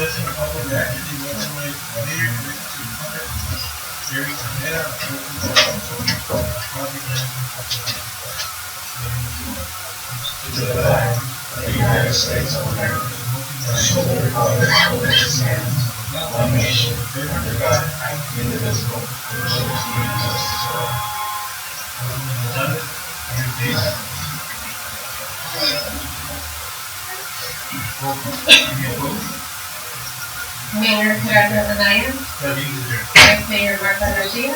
To the flag of the United States of America, to the republic for which it stands, one nation, under God, indivisible, with liberty and justice for all. Mayor Gerardo Anaya, Vice Mayor Martha Garcia,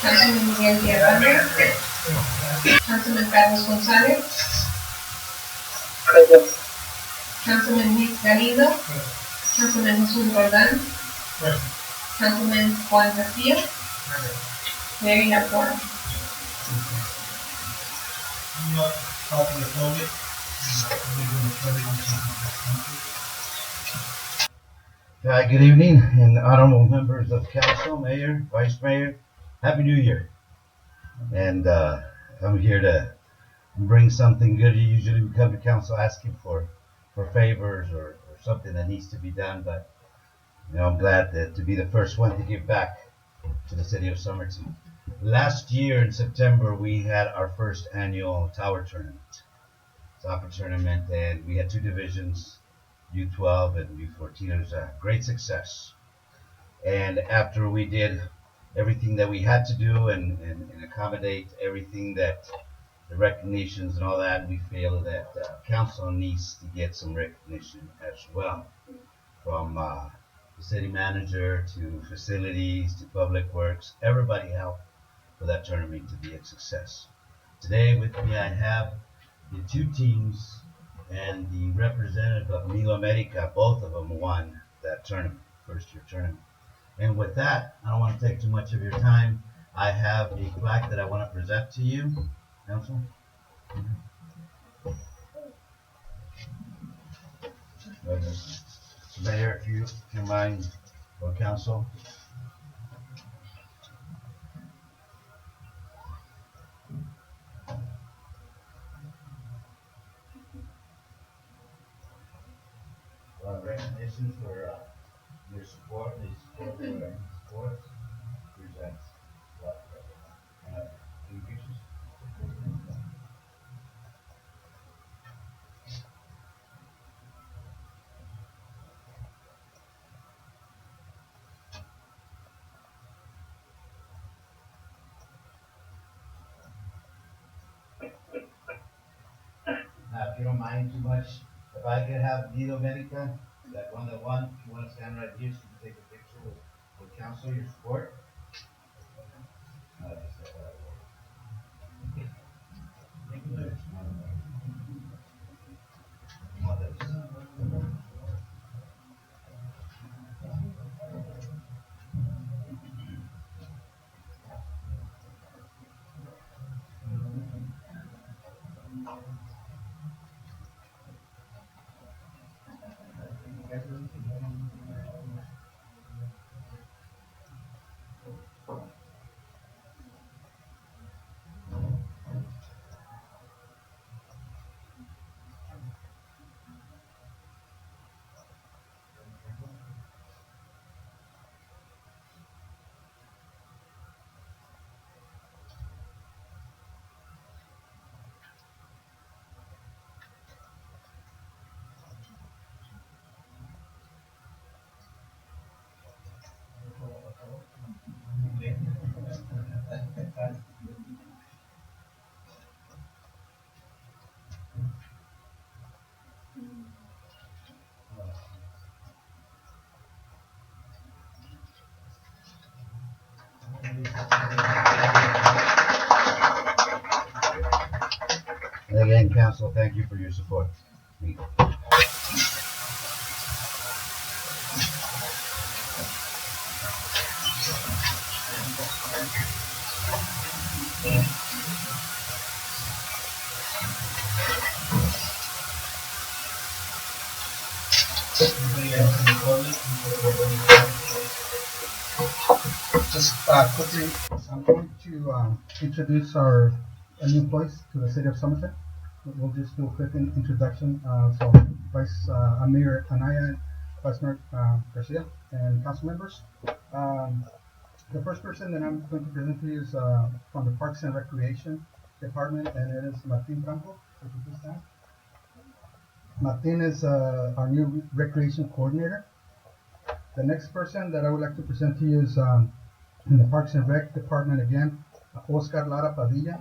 Councilman Miguel Villarreal, Councilman Carlos Gonzalez, Councilman Luis Galindo, Councilman Jesus Roldan, Councilman Juan Castillo, Mayor you have quorum. Good evening, and honorable members of council, mayor, vice mayor. Happy New Year. And I'm here to bring something good. Usually we come to council asking for favors or something that needs to be done, but I'm glad to be the first one to give back to the city of Somerton. Last year in September, we had our first annual tower tournament, soccer tournament, and we had two divisions, U12 and U14. It was a great success. And after we did everything that we had to do and accommodate everything that the recognitions and all that, we feel that council needs to get some recognition as well, from the city manager to facilities to public works. Everybody helped for that tournament to be a success. Today with me I have the two teams and the representative of Milo America. Both of them won that tournament, first year tournament. And with that, I don't want to take too much of your time. I have a plaque that I want to present to you, Council. Mayor, if you mind, or Council. Recognition for your support, the support for sports presents what? Any pictures? If you don't mind too much, if I could have Nido Medica, that one that won, if you want to stand right here so you can take a picture with council, your support. And again, council, thank you for your support. Just quickly, I'm going to introduce our new employees to the city of Somerset. We'll just do a quick introduction. So Mayor Anaya Vice Mayor Garcia, and council members. The first person that I'm going to present to you is from the Parks and Recreation Department, and it is Martin Franco. Would you please stand? Martin is our new recreation coordinator. The next person that I would like to present to you is in the Parks and Rec Department again, Oscar Lara Padilla.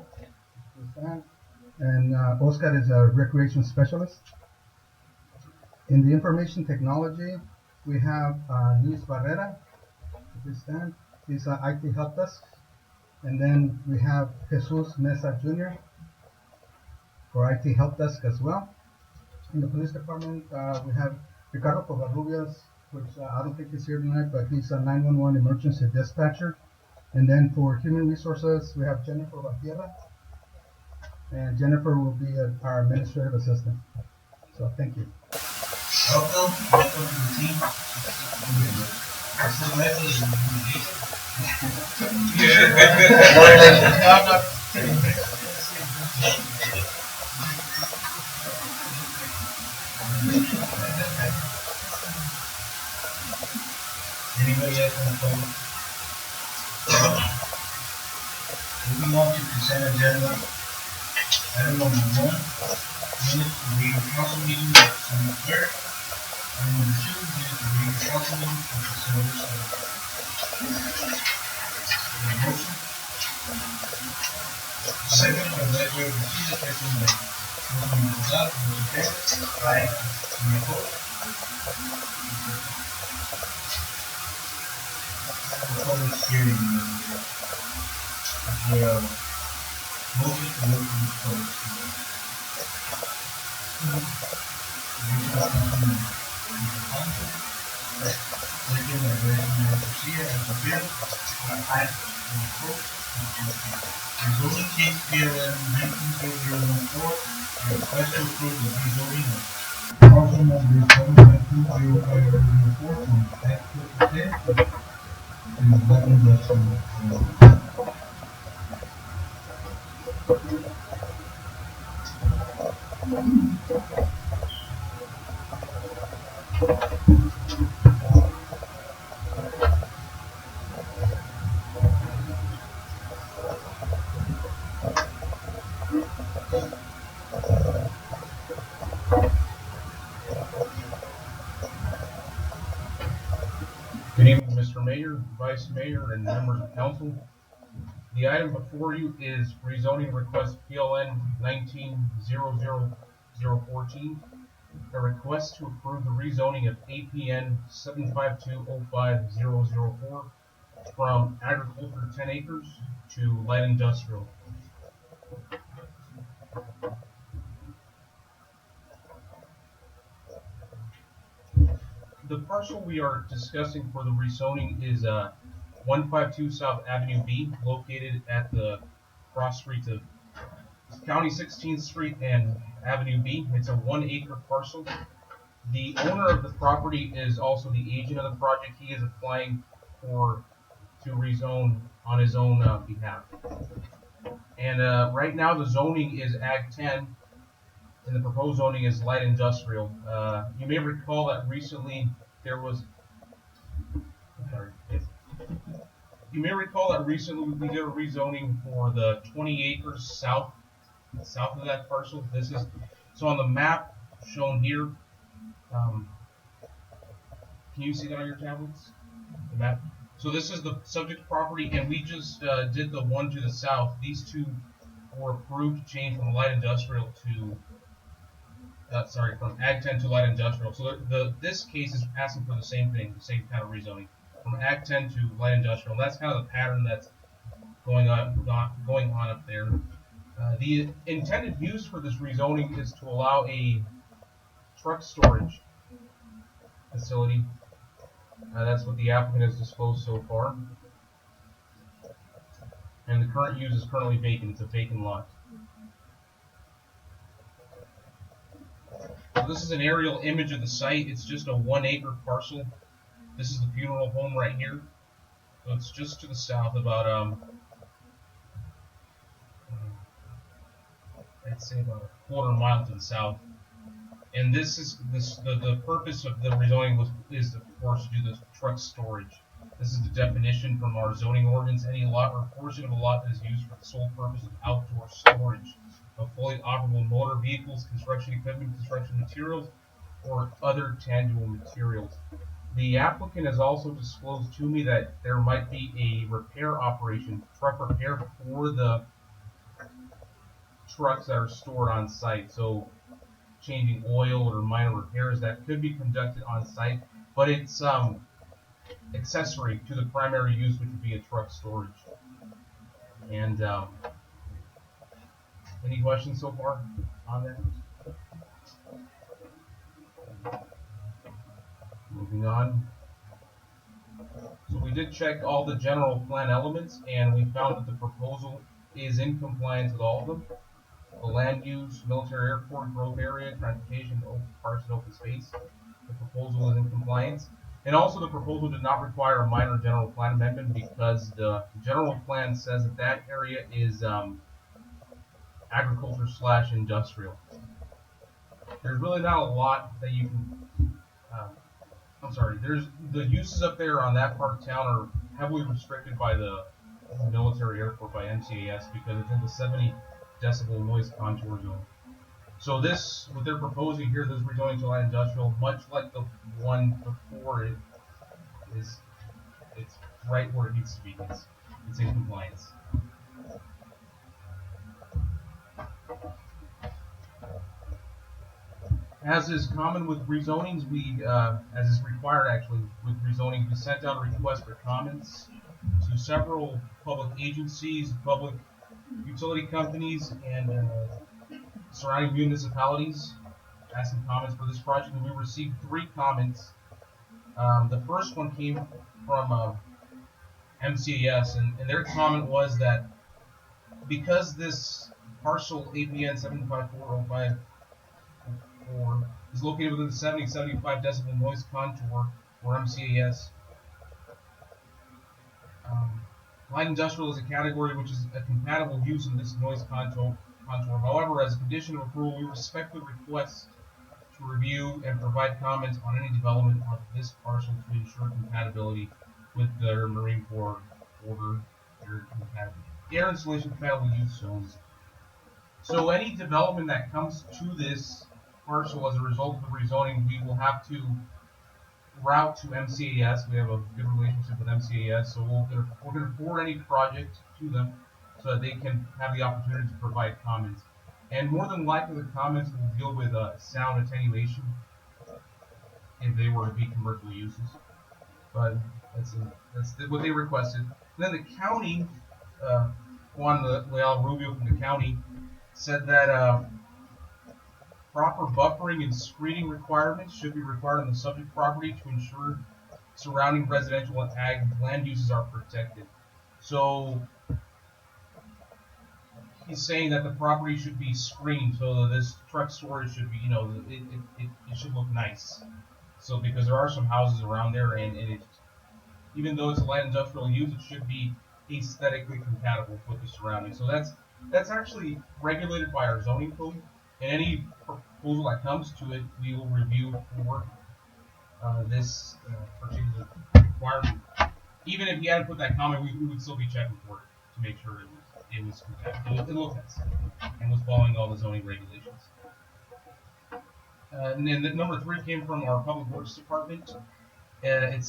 And Oscar is a recreation specialist. In the information technology, we have Luis Barrera. Please stand. He's IT help desk. And then we have Jesus Mesa Jr. for IT help desk as well. In the police department, we have Ricardo Covarrubias, which I don't think he's here tonight, but he's a 911 emergency dispatcher. And then for human resources, we have Jennifer Batierra. And Jennifer will be our administrative assistant. So thank you. Welcome to the team. Anybody else want to comment? Moving on to consent agenda. Item number 1, minutes to regular council meeting of December 3rd. Item number 2, minutes to regular council meeting of December 7th. Motion. Second by Vice Mayor Garcia, second by Councilman Gonzalez. Those in favor? Aye. Any opposed? Public hearing. Motion to move to the public hearing. Second by Vice Mayor Garcia, as a bill. Aye. Any opposed? Rezoning case PLN 190014, request to approve the rezoning of parcel number 7920504 from Act 10 to Latin Industrial. Good evening, Mr. Mayor, Vice Mayor, and members of council. The item before you is rezoning request PLN 19-00014, a request to approve the rezoning of APN 75205-004 from agriculture 10 acres to light industrial. The parcel we are discussing for the rezoning is 152 South Avenue B, located at the cross streets of County 16th Street and Avenue B. It's a 1 acre parcel. The owner of the property is also the agent of the project. He is applying to rezone on his own behalf. And right now the zoning is Ag 10, and the proposed zoning is light industrial. You may recall that recently there was. You may recall that recently we did a rezoning for the 20 acres south of that parcel. This is so on the map shown here. Can you see that on your tablets? The map. So this is the subject property, and we just did the one to the south. These two were approved to change from light industrial to. From Ag 10 to light industrial. So this case is asking for the same thing, the same kind of rezoning, from Ag 10 to light industrial. That's kind of the pattern that's going on up there. The intended use for this rezoning is to allow a truck storage facility. That's what the applicant has disclosed so far. And the current use is currently vacant. It's a vacant lot. So this is an aerial image of the site. It's just a 1 acre parcel. This is the funeral home right here. So it's just to the south, about I'd say about a quarter mile to the south. And this is the purpose of the rezoning is of course to do the truck storage. This is the definition from our zoning ordinance. Any lot or portion of a lot that is used for the sole purpose of outdoor storage of fully operable motor vehicles, construction equipment, construction materials, or other tangible materials. The applicant has also disclosed to me that there might be a repair operation, truck repair for the trucks that are stored on site. So changing oil or minor repairs that could be conducted on site, but it's accessory to the primary use, which would be a truck storage. And any questions so far on that? Moving on. So we did check all the general plan elements, and we found that the proposal is in compliance with all of them. The land use, military airport, growth area, transportation, parks and open space. The proposal is in compliance. And also the proposal did not require a minor general plan amendment because the general plan says that that area is agriculture / industrial. There's really not a lot that you can, there's the uses up there on that part of town are heavily restricted by the military airport by MCAS because it's in the 70 decibel noise contour zone. So this, what they're proposing here, this rezoning to light industrial, much like the one before it, it's right where it needs to be. It's in compliance. As is common with rezonings, as is required actually with rezoning, we sent out a request for comments to several public agencies, public utility companies, and surrounding municipalities, asking comments for this project, and we received 3 comments. The first one came from MCAS, and their comment was that because this parcel APN 75405 is located within the 70-75 decibel noise contour for MCAS, light industrial is a category which is a compatible use in this noise contour. However, as a condition of approval, we respectfully request to review and provide comments on any development of this parcel to ensure compatibility with their Marine Corps order air installation compatible use zones. So any development that comes to this parcel as a result of the rezoning, we will have to route to MCAS. We have a good relationship with MCAS, so we're going to forward any project to them so that they can have the opportunity to provide comments. And more than likely, the comments will deal with sound attenuation if they were to be commercial uses. But that's what they requested. And then the county, Juan Leal Rubio from the county, said that proper buffering and screening requirements should be required on the subject property to ensure surrounding residential and ag land uses are protected. So he's saying that the property should be screened so that this truck storage should be, it should look nice. So because there are some houses around there, and it, even though it's a light industrial use, it should be aesthetically compatible with the surroundings. So that's actually regulated by our zoning code, and any proposal that comes to it, we will review for this particular requirement. Even if you hadn't put that comment, we would still be checking for it to make sure it was compatible. It looked nice and was following all the zoning regulations. And then the number 3 came from our Public Works Department. He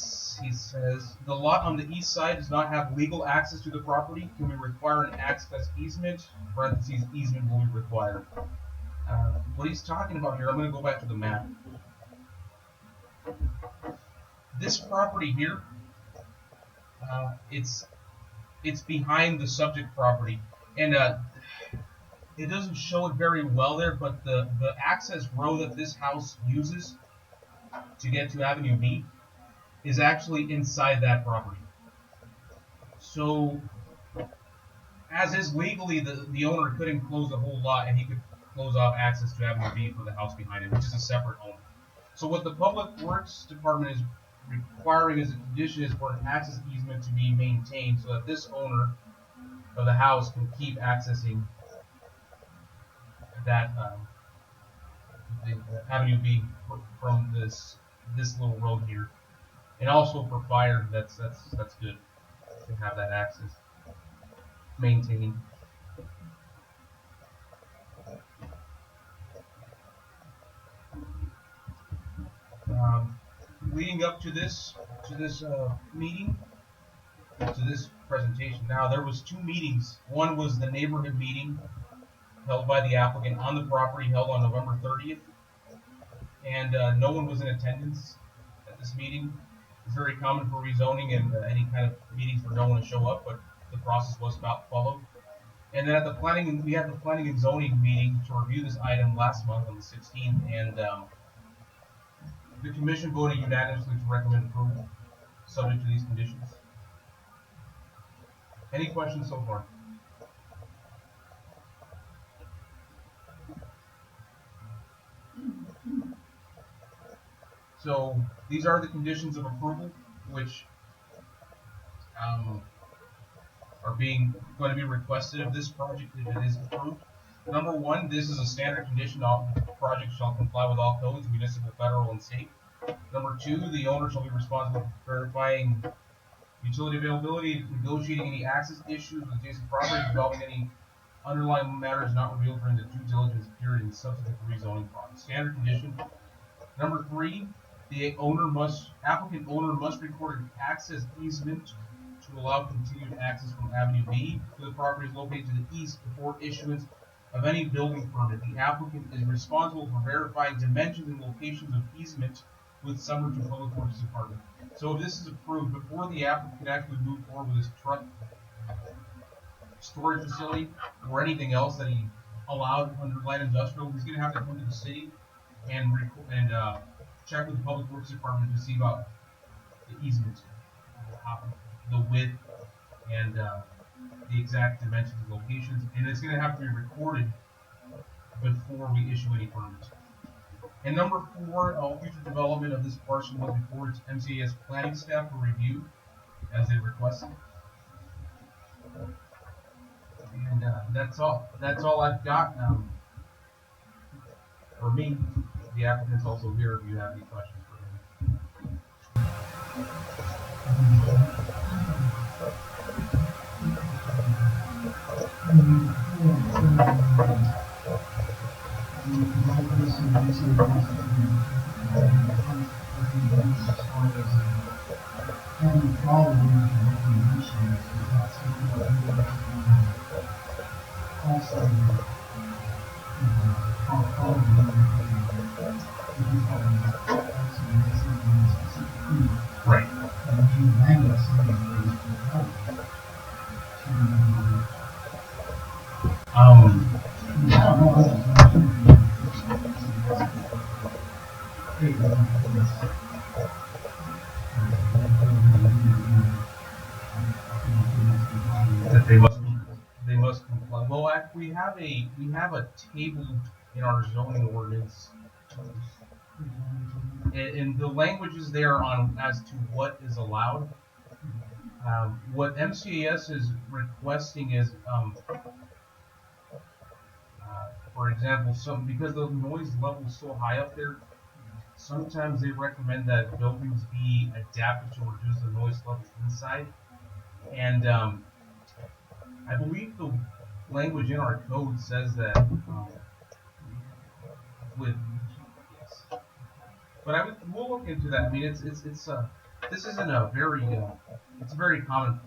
says, the lot on the east side does not have legal access to the property. Can we require an access easement? Parentheses, easement will be required. What he's talking about here, I'm going to go back to the map. This property here, it's behind the subject property, and it doesn't show it very well there, but the access road that this house uses to get to Avenue B is actually inside that property. So, as is legally, the owner couldn't close the whole lot, and he could close off access to Avenue B for the house behind it, which is a separate owner. So what the Public Works Department is requiring as a condition is for an access easement to be maintained so that this owner of the house can keep accessing that the Avenue B from this little road here, and also for fire. That's good to have that access maintained. Leading up to this meeting, to this presentation. Now there was 2 meetings. One was the neighborhood meeting held by the applicant on the property, held on November 30th, and no one was in attendance at this meeting. It's very common for rezoning and any kind of meetings for no one to show up, but the process was followed. And then at the we had the planning and zoning meeting to review this item last month on the 16th, and the commission voted unanimously to recommend approval, subject to these conditions. Any questions so far? So these are the conditions of approval, which are going to be requested of this project if it is approved. Number 1, this is a standard condition: all projects shall comply with all codes, municipal, federal, and state. Number 2, the owner shall be responsible for verifying utility availability, negotiating any access issues with adjacent properties, involving any underlying matters not revealed during the due diligence period and subsequent rezoning process. Standard condition. Number 3, the applicant owner must record an access easement to allow continued access from Avenue B to the properties located to the east before issuance of any building permit. The applicant is responsible for verifying dimensions and locations of easement with Somerton Public Works Department. So if this is approved, before the applicant can actually move forward with his truck storage facility or anything else that he allowed under light industrial, he's going to have to come to the city and check with the Public Works Department to see about the easement, the width, and the exact dimensions and locations, and it's going to have to be recorded before we issue any permits. And number 4, all future development of this parcel will be forwarded to MCAS planning staff for review as they request it. And that's all. That's all I've got for me. The applicant's also here if you have any questions for Right. That they must comply. Well, we have a table in our zoning ordinance, and the language is there on as to what is allowed. What MCAS is requesting is, for example, because the noise level is so high up there, sometimes they recommend that buildings be adapted to reduce the noise level inside. And I believe the language in our code says that yes. But we'll look into that. I mean, this isn't a very it's a very common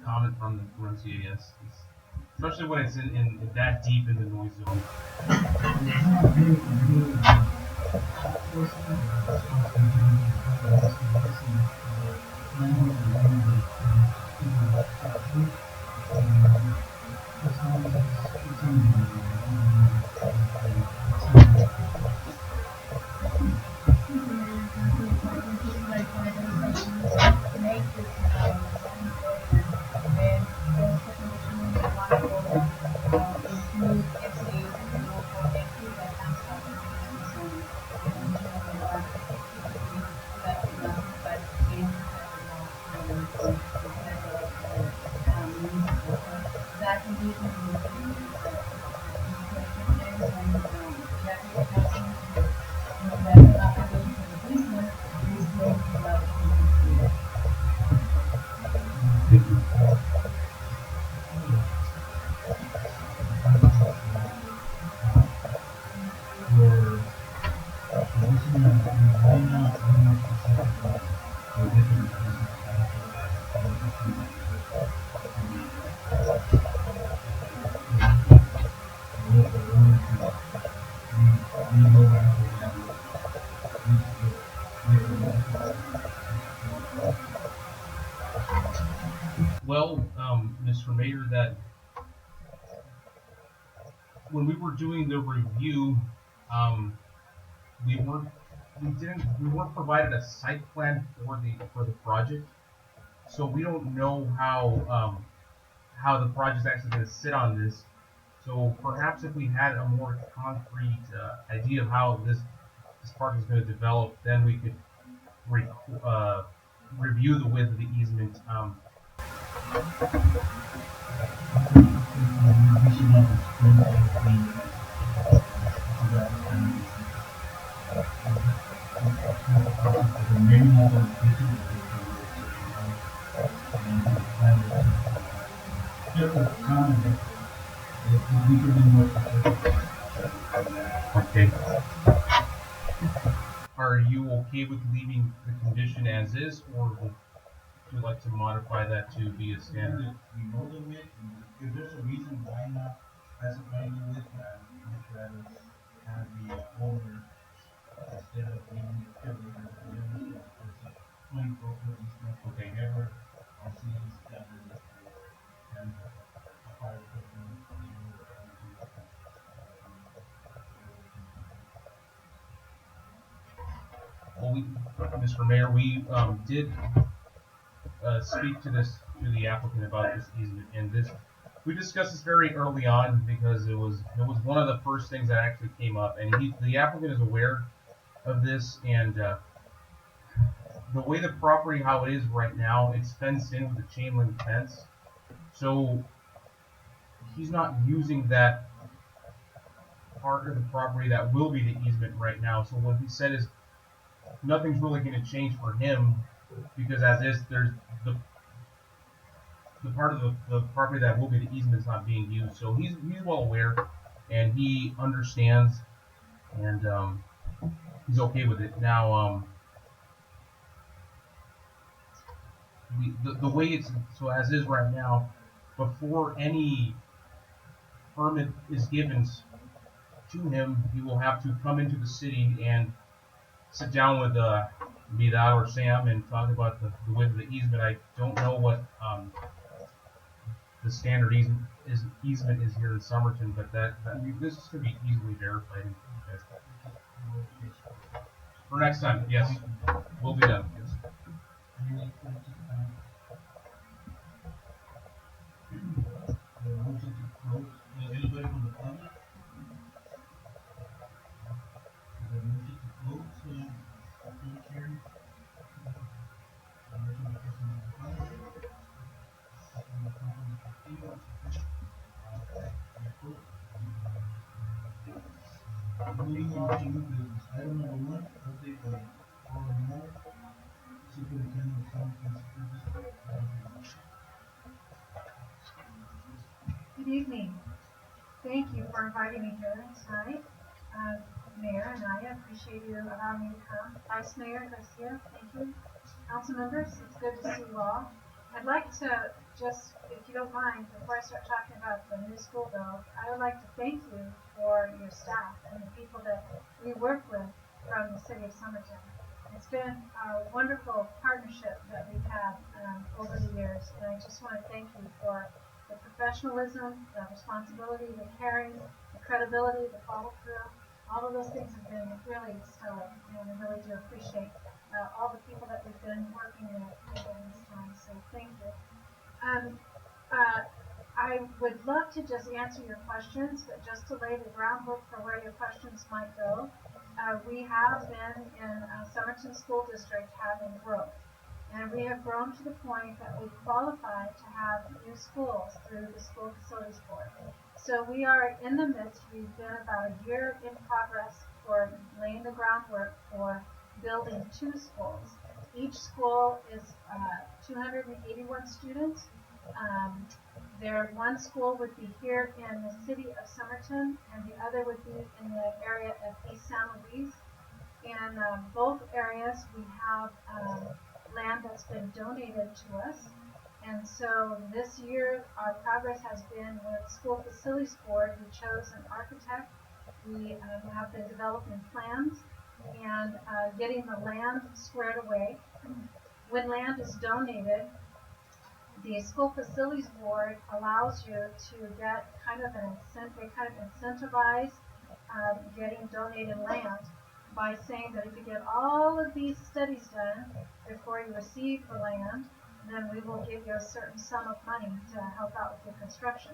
comment from MCAS, especially when it's in that deep in the noise zone. Well, Mr. Mayor, that when we were doing the review, um, we weren't we weren't provided a site plan for the project, so we don't know how the project's actually going to sit on this. So perhaps if we had a more concrete idea of how this project is going to develop, then we could re- uh, review the width of the easement. Okay. Are you okay with leaving the condition as is, or would you like to modify that to be a standard? We know the width, if there's a reason why not specifying the width, much rather have the owner, instead of leaving it purely as a limit, there's a 24-foot easement, Okay. whatever, our city standard is for, and a fire equipment, Well, Mr. Mayor, we did speak to the applicant about this easement, and we discussed this very early on because it was one of the first things that actually came up, and the applicant is aware of this, and the way the property how it is right now, it's fenced in with a chain link fence, so he's not using that part of the property that will be the easement right now. So what he said is nothing's really going to change for him because as is, there's the part of the property that will be the easement is not being used. So he's well aware and he understands and he's okay with it. Now the way it's so as is right now, before any permit is given to him, he will have to come into the city and sit down with be that or Sam and talk about the width of the easement. I don't know what the standard easement is here in Somerton, but this is going to be easily verified. For next time, yes, we'll be done. Yes. Anybody from the public? Moving on to new business. Item number 1, update by Paul Superintendent of Somerton School District. Good evening. Thank you for inviting me here tonight. Mayor and I appreciate you allowing me to come. Vice Mayor Garcia, thank you. Council members, it's good to see you all. I'd like to just, if you don't mind, before I start talking about the new school bill, I would like to thank you for your staff and the people that we work with from the city of Somerton. It's been a wonderful partnership that we've had over the years, and I just want to thank you for the professionalism, the responsibility, the caring, the credibility, the follow through. All of those things have been really stellar, and I really do appreciate all the people that we've been working with during this time. So thank you. I would love to just answer your questions, but just to lay the groundwork for where your questions might go, we have been in Somerton School District having growth. And we have grown to the point that we qualify to have new schools through the School Facilities Board. So we are in the midst, we've been about a year in progress for laying the groundwork for building 2 schools. Each school is 281 students. One school would be here in the city of Somerton, and the other would be in the area of East San Luis. In both areas, we have land that's been donated to us. And so this year, our progress has been with School Facilities Board. We chose an architect. We have been developing plans and getting the land squared away. When land is donated, the School Facilities Board allows you to get kind of an incentive, incentivize getting donated land by saying that if you get all of these studies done before you receive the land, then we will give you a certain sum of money to help out with the construction.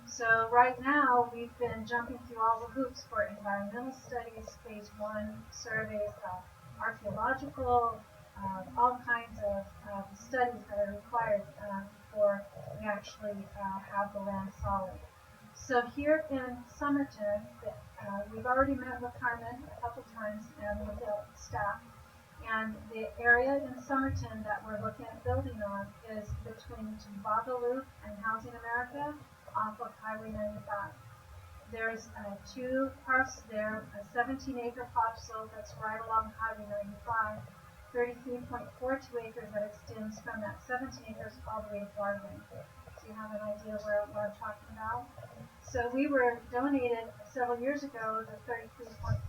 So right now, we've been jumping through all the hoops for environmental studies, phase 1 surveys, archaeological, all kinds of studies that are required before we actually have the land solid. So here in Somerton, we've already met with Carmen a couple times and with the staff. And the area in Somerton that we're looking at building on is between Bagaloo and Housing America off of Highway 95. There's 2 parks there, a 17-acre parcel that's right along Highway 95, 33.42 acres that extends from that 17 acres all the way to Bargain. So you have an idea where I'm talking about. So we were donated several years ago the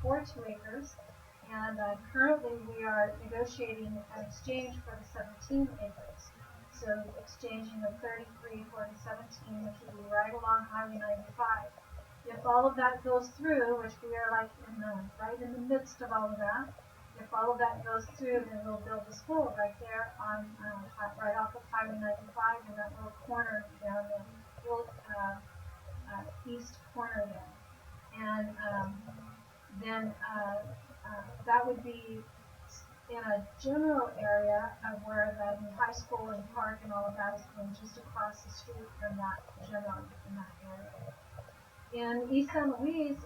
33.42 acres, and currently we are negotiating an exchange for the 17 acres. So exchanging the 33 for the 17, which will be right along Highway 95. If all of that goes through, which we are like right in the midst of all of that, if all of that goes through, then we'll build a school right there on right off of Highway 95 in that little corner down the little east corner there. And then that would be in a general area of where the new high school and park and all of that is going just across the street from that in that area. In East San Luis,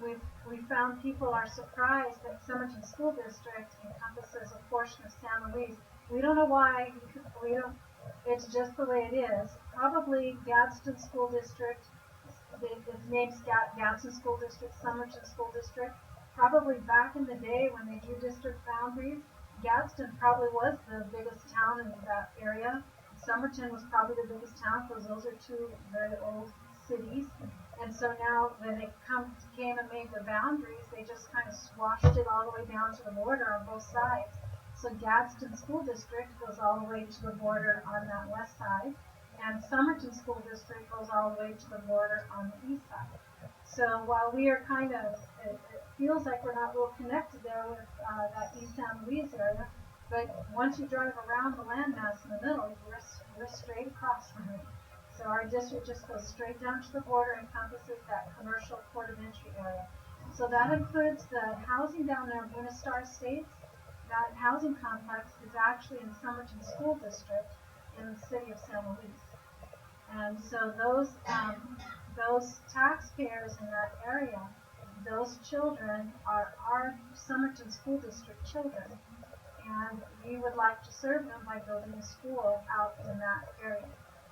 we found people are surprised that Somerton School District encompasses a portion of San Luis. We don't know why. It's just the way it is. Probably Gadsden School District. Its name's Gadsden School District, Somerton School District. Probably back in the day when they drew district boundaries, Gadsden probably was the biggest town in that area. Somerton was probably the biggest town because those are 2 very old cities. And so now when they came and made the boundaries, they just kind of squashed it all the way down to the border on both sides. So Gadsden School District goes all the way to the border on that west side, and Somerton School District goes all the way to the border on the east side. So while we are kind of, it feels like we're not real connected there with that East San Luis area, but once you drive around the landmass in the middle, we're straight across from it. So our district just goes straight down to the border and encompasses that commercial port of entry area. So that includes the housing down there, Buena Star Estates. That housing complex is actually in Somerton School District in the city of San Luis. And so those taxpayers in that area, those children are our Somerton School District children. And we would like to serve them by building a school out in that area.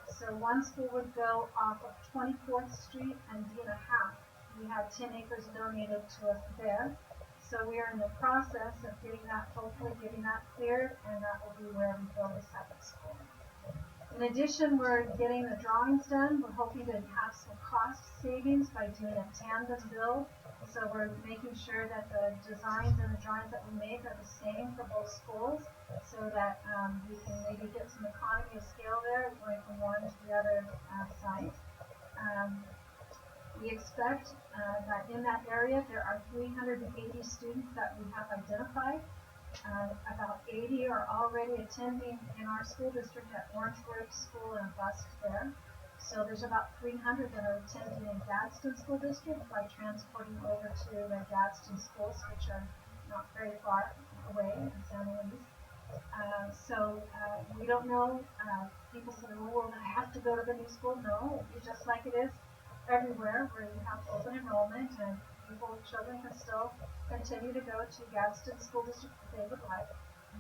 So one school would go off of 24th Street and Dina Half. We have 10 acres donated to us there. So we are in the process of hopefully getting that cleared, and that will be where we build a second school. In addition, we're getting the drawings done. We're hoping to have some cost savings by doing a tandem build. So we're making sure that the designs and the drawings that we make are the same for both schools, so that we can maybe get some economy of scale there, going from one to the other site. We expect that in that area there are 380 students that we have identified. About 80 are already attending in our school district at Orangeburg School and bus there. So there's about 300 that are attending in Gadsden School District by transporting over to the Gadsden schools, which are not very far away in San Luis. So we don't know. People say, well, I have to go to the new school. No, it's just like it is everywhere where you have open enrollment and children can still continue to go to Gadsden School District if they would like.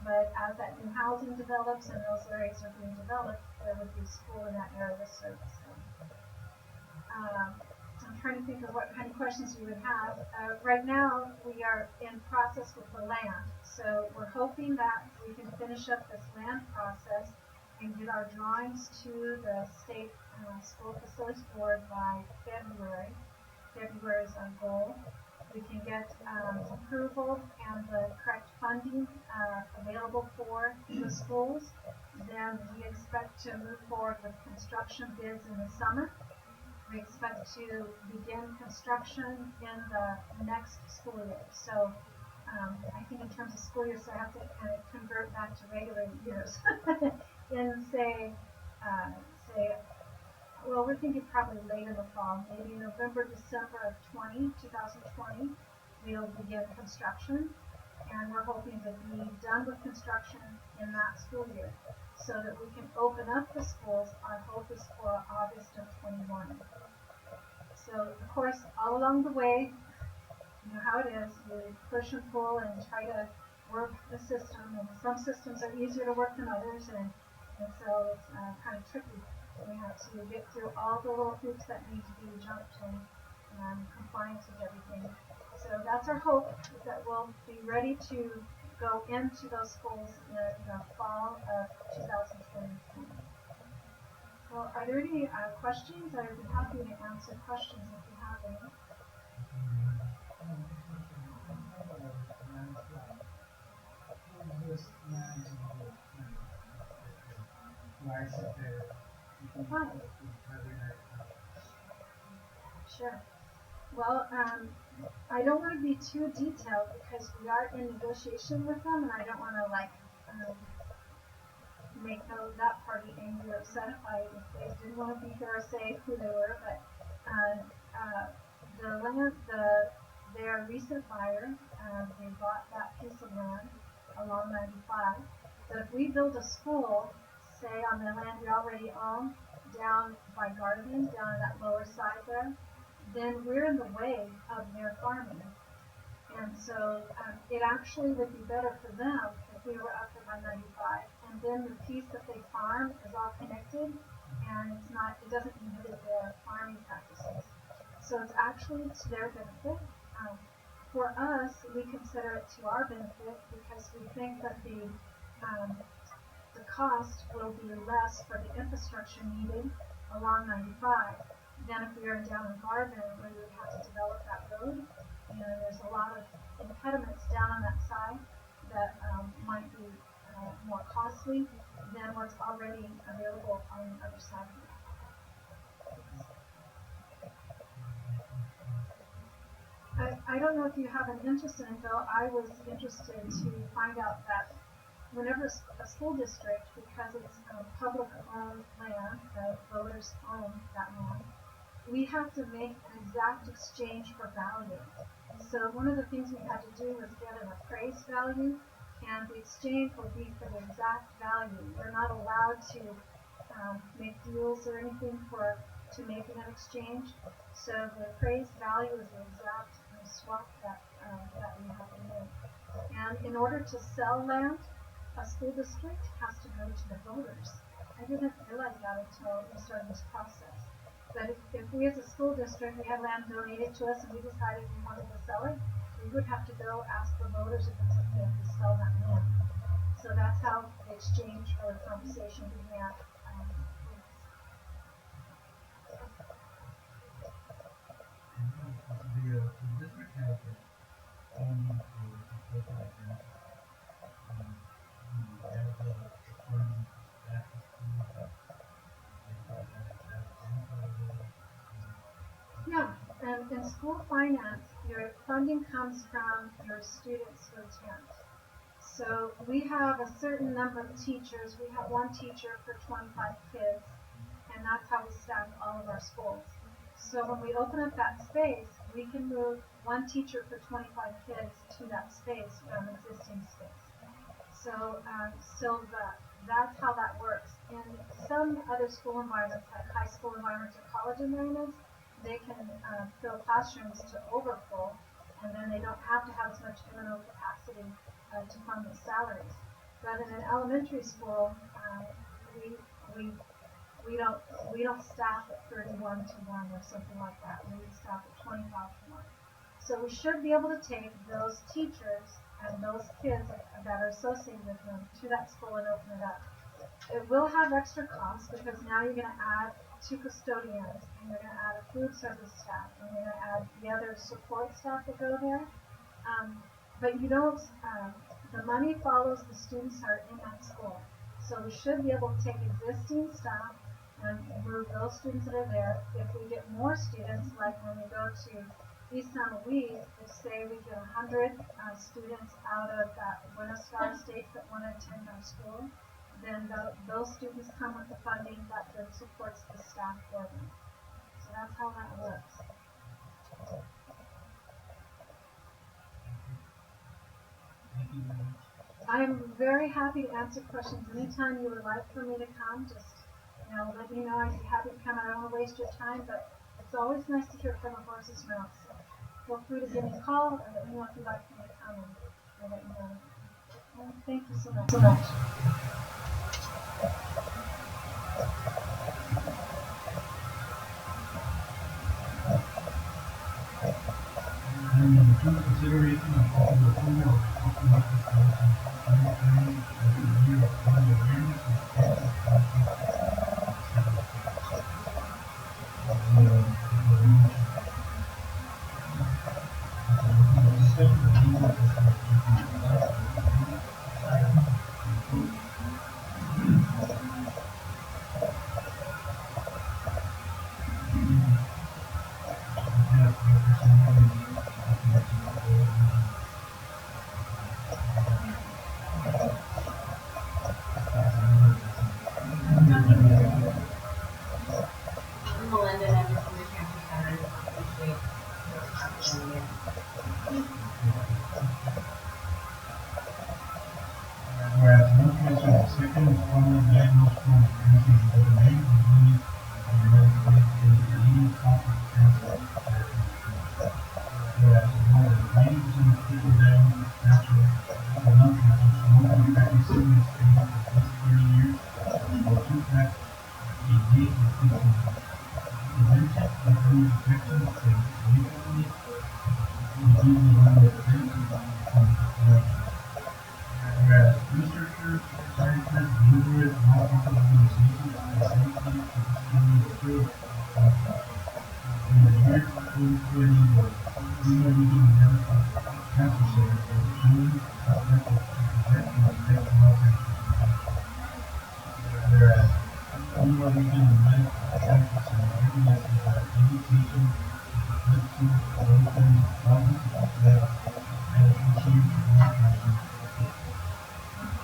But as that new housing develops and those areas are being developed, there would be school in that area to service them. I'm trying to think of what kind of questions you would have. Right now, we are in process with the land. So we're hoping that we can finish up this land process and get our drawings to the state school facilities board by February. February is our goal. We can get approval and the correct funding available for the schools. Then we expect to move forward with construction bids in the summer. We expect to begin construction in the next school year. So I think in terms of school years, I have to kind of convert back to regular years. In well, we're thinking probably late in the fall, maybe November, December of 2020, we'll begin construction. And we're hoping to be done with construction in that school year so that we can open up the schools. Our hope is for August of 21. So, of course, all along the way, you know how it is, we push and pull and try to work the system, and some systems are easier to work than others, and so it's kind of tricky. We have to get through all the little hoops that need to be jumped and compliance with everything. So that's our hope, that we'll be ready to go into those schools in the fall of 2022. Well, are there any questions? I would be happy to answer questions if you have any. Fine. Sure. Well, I don't want to be too detailed because we are in negotiation with them, and I don't want to make that party angry or upset if they didn't want to be here or say who they were. But their recent buyer, they bought that piece of land along 95. But if we build a school, say on the land we already own, down by Garden, down on that lower side there, then we're in the way of their farming. And so it actually would be better for them if we were up there by 95. And then the piece that they farm is all connected, and it doesn't inhibit their farming practices. So it's actually to their benefit. For us, we consider it to our benefit because we think that the cost will be less for the infrastructure needed along 95 than if we were down in Garden where we would have to develop that road. And there's a lot of impediments down on that side that might be more costly than what's already available on the other side of it. I don't know if you have an interest in it, though. I was interested to find out that whenever a school district, because it's public-owned land, the voters own that land, we have to make an exact exchange for value. So one of the things we had to do was get an appraised value, and the exchange will be for the exact value. We're not allowed to make deals or anything to make an exchange. So the appraised value is the exact swap that we have to make. And in order to sell land, a school district has to go to the voters. I didn't realize that until we started this process. But if we as a school district, we had land donated to us and we decided we wanted to sell it, we would have to go ask the voters if it's okay to sell that land. So that's how the exchange or the conversation began. The district has its own Yeah, and in school finance, your funding comes from your students who attend. So we have a certain number of teachers. We have one teacher for 25 kids, and that's how we staff all of our schools. So when we open up that space, we can move one teacher for 25 kids to that space from existing space. So that's how that works. In some other school environments, like high school environments or college environments, they can fill classrooms to overfull, and then they don't have to have as much M&O capacity to fund the salaries. But in an elementary school, we don't staff at 31 to 1 or something like that. We would staff at 25 to 1. So we should be able to take those teachers and those kids that are associated with them to that school and open it up. It will have extra costs because now you're going to add 2 custodians and you're going to add a food service staff and you're going to add the other support staff that go there. But you don't, the money follows the students who are in that school. So we should be able to take existing staff and move those students that are there. If we get more students, like when we go to East San Luis, if say we get 100 students out of that Buenos Aires states that want to attend our school, then those students come with the funding that then supports the staff for them. So that's how that works. Thank you very much. I'm very happy to answer questions anytime you would like for me to come. Just, let me know. I'd be happy to come. I don't want to waste your time, but it's always nice to hear from a horse's mouth. So feel free to give me a call or let me know if you'd like for me to come and let you know. Well, thank you so much. Consideration of possible approval of optimistic policy, planning of the year of planning awareness and access whereas no cancer is second is formally diagnosed from cancer in the domain of women and United States is the leading cause of cancer therapy. Whereas more than 90% of people diagnosed with cancer or lung cancer smoke and practice cigarettes for at least 30 years or two packs a day for 15 years. Prevention includes detection of significantly reducing the number of deaths from prevention. Whereas researchers, scientists, numerous non-profit organizations are dedicated to discovering the cure of cancer. In the year 2020, the Lima Region Medical Cancer Center was chosen as method to prevent and detect lung cancer. Whereas Lima Region Medical Cancer Center recognizes that education is medicine, monitoring thousands of deaths and achieving lung cancer.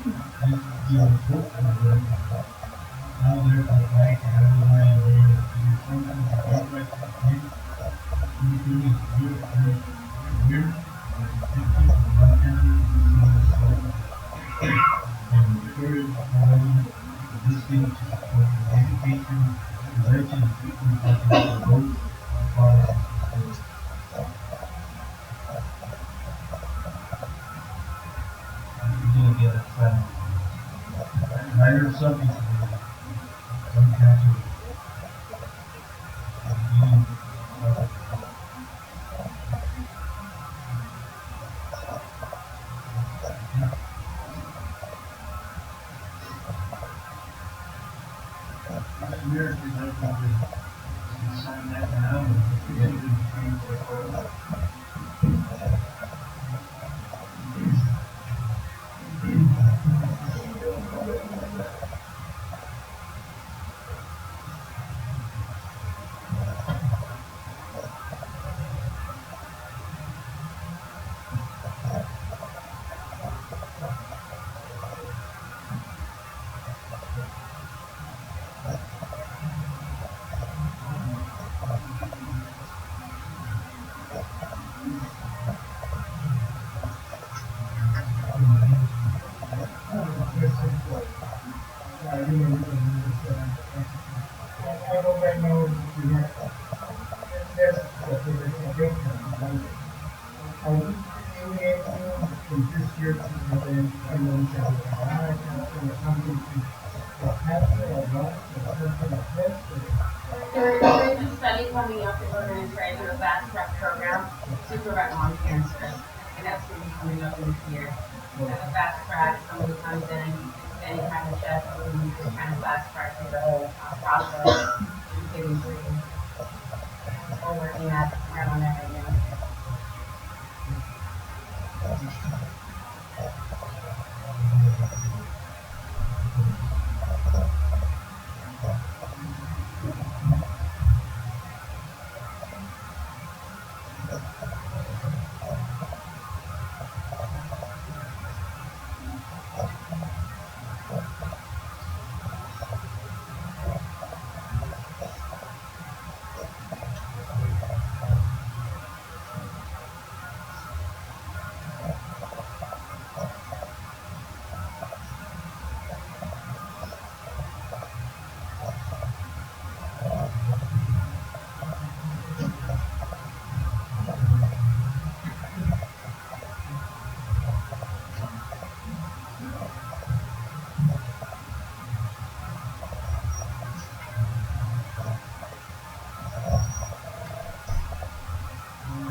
This gives hope for the now therefore try to have the mind aware that it is something to outright contain. Anything is good and weird and effective and lung cancer is the same as solid. And encourage all this thing to support the education, prevention, and treatment process for those far as possible. You're going to get a plan. I heard something today. Lung cancer is being American is not going to sign that now and get it in change their program. I don't right now if you have test that there is a break are we doing anything from this year to the end? I know we have a something to There's a study coming up that we're going to try to do a fast track program to prevent lung cancer, and that's going to be coming up this year. We have a fast track, somebody comes in, any kind of chest, and we just kind of fast track through the whole process of getting treated. We're working at around that right now.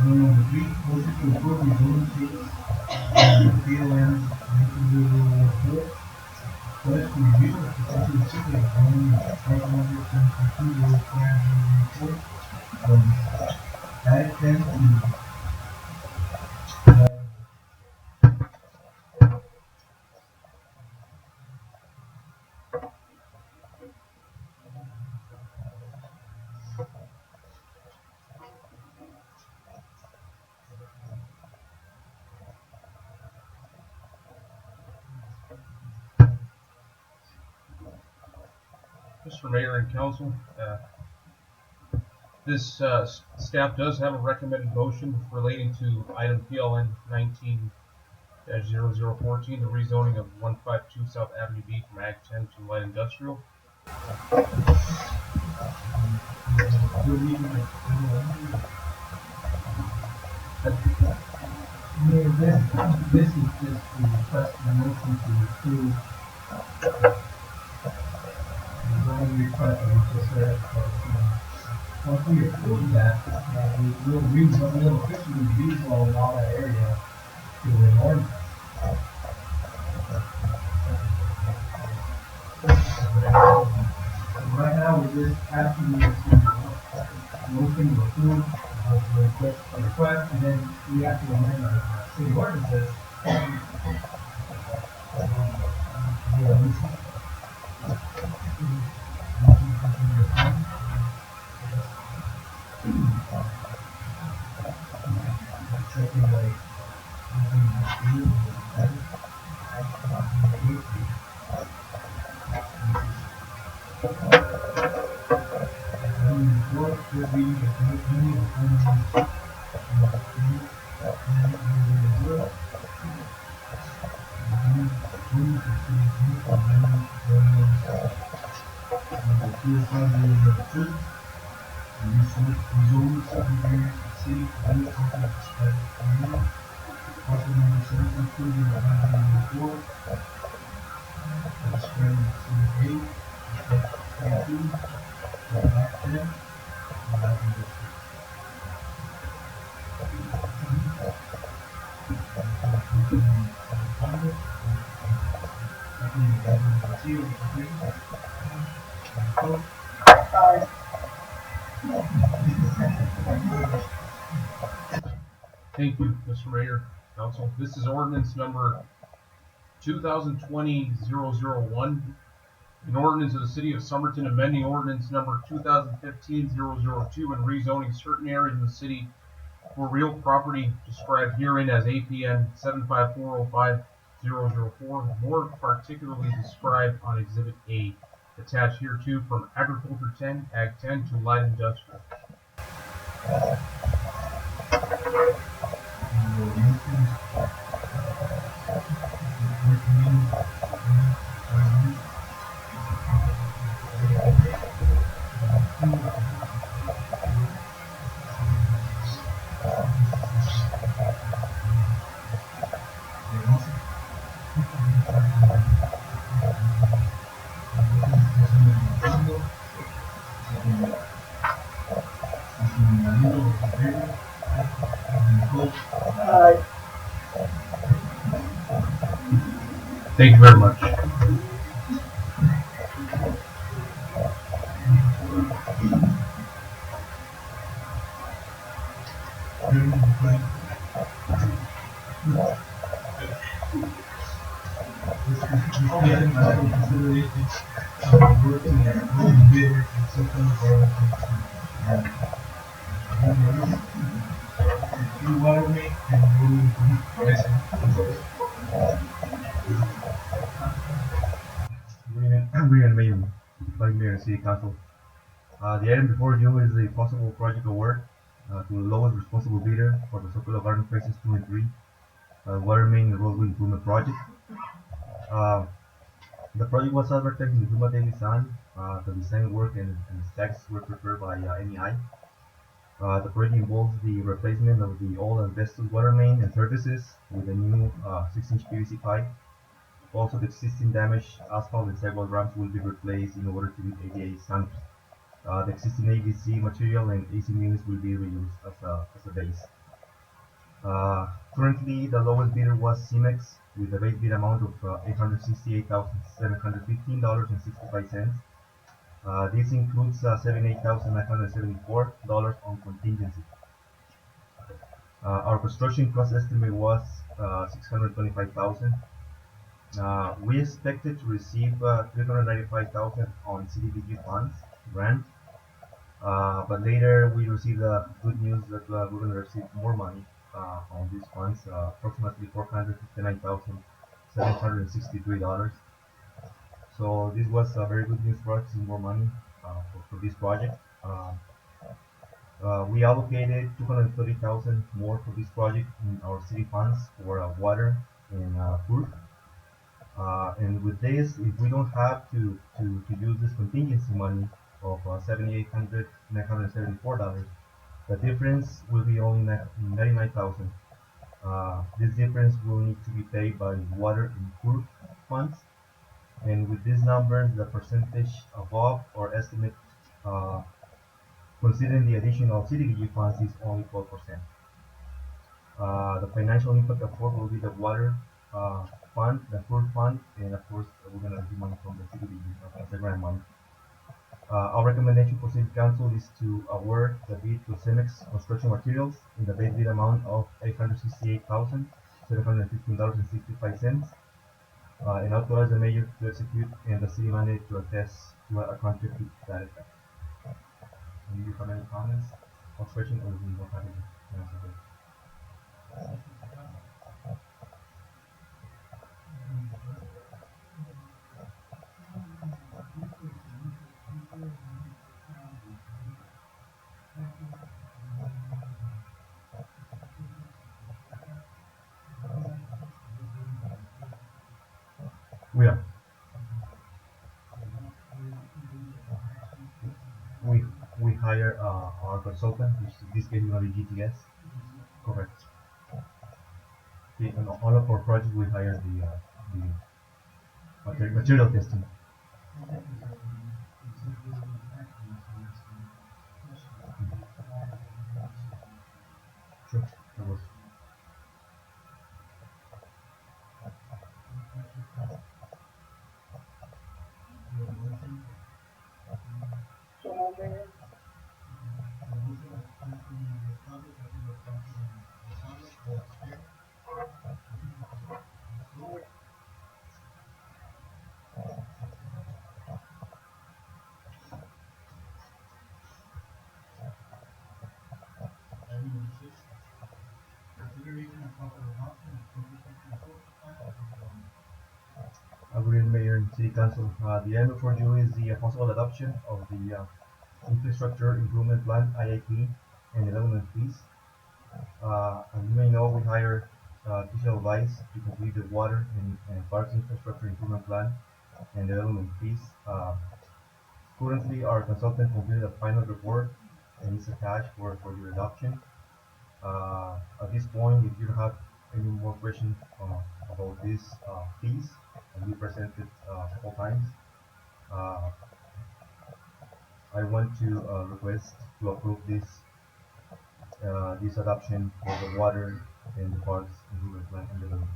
Number 3, motion to approve the zoning changes and PLN 1904. First, review of potential city of zoning of 572 road plan 104 from Ag 10 to Mr. Mayor and Council, this staff does have a recommended motion relating to item PLN 19-0014, the rezoning of 152 South Avenue B from Ag 10 to Light Industrial. Mayor, this is just the request and motion to approve the zoning request that we just read. Once we approve that, we'll officially rezone all that area to an ordinance. Right now, we're just asking you to motion to approve the request, and then we have to amend our city ordinances. Thank you, Mr. Mayor, Council. This is ordinance number 2020-001, an ordinance of the City of Somerton amending ordinance number 2015-002 and rezoning certain areas in the city for real property described herein as APN 75405-004, more particularly described on Exhibit A, attached hereto from Agriculture 10, Ag 10 to Light Industrial. Thank you very much. This item is for consideration of working at home bidder and Somerton Garden Two water main and road improvement. Green Mayor, Vice Mayor and City Council. The item before you is the possible project award to the lowest responsible bidder for the Circular Garden Phases 2 and 3 water main and roadway improvement project. Uh, the project was advertised in the Yuma Daily Sun. The design work and specs were prepared by NEI. The project involves the replacement of the old asbestos water main and services with a new 6-inch PVC pipe. Also, the existing damaged asphalt and sidewalk ramps will be replaced in order to meet ADA standards. The existing AVC material and AC units will be reused as a base. Currently, the lowest bidder was CEMEX with a base bid amount of $868,715.65. This includes $78,974 on contingency. Our construction cost estimate was $625,000. We expected to receive $395,000 on CDBG funds grant, but later we received good news that we're going to receive more money on these funds, approximately $459,763. So this was very good news for us, more money for this project. We allocated $230,000 more for this project in our city funds for water and food. And with this, if we don't have to use this contingency money of $7,974, the difference will be only $99,000. This difference will need to be paid by water and food funds. And with these numbers, the percentage above or estimate, considering the additional CDBG funds, is only 12%. The financial impact of course will be the water fund, the food fund, and of course we're going to receive money from the CDBG as a grant money. Our recommendation for City Council is to award the bid to CEMEX Construction Materials in the base bid amount of $868,715.65, and authorize the mayor to execute and the city manager to attest to a contract to that effect. Do you have any comments or questions, or we don't have any answers? We are. We hire our consultant, which in this case is going to be GTS. Correct. On all of our projects, we hire the material testing. Sure, that works. Agreed, Mayor and City Council. The item for you is the possible adoption of the Infrastructure Improvement Plan (IIP) and development fees. As you may know, we hire Official Advice to complete the water and parks infrastructure improvement plan and development fees. Currently, our consultant completed a final report and is attached for your adoption. At this point, if you have any more questions about these fees, as we presented a couple times, I want to request to approve this adoption for the water and the parks improvement plan and development.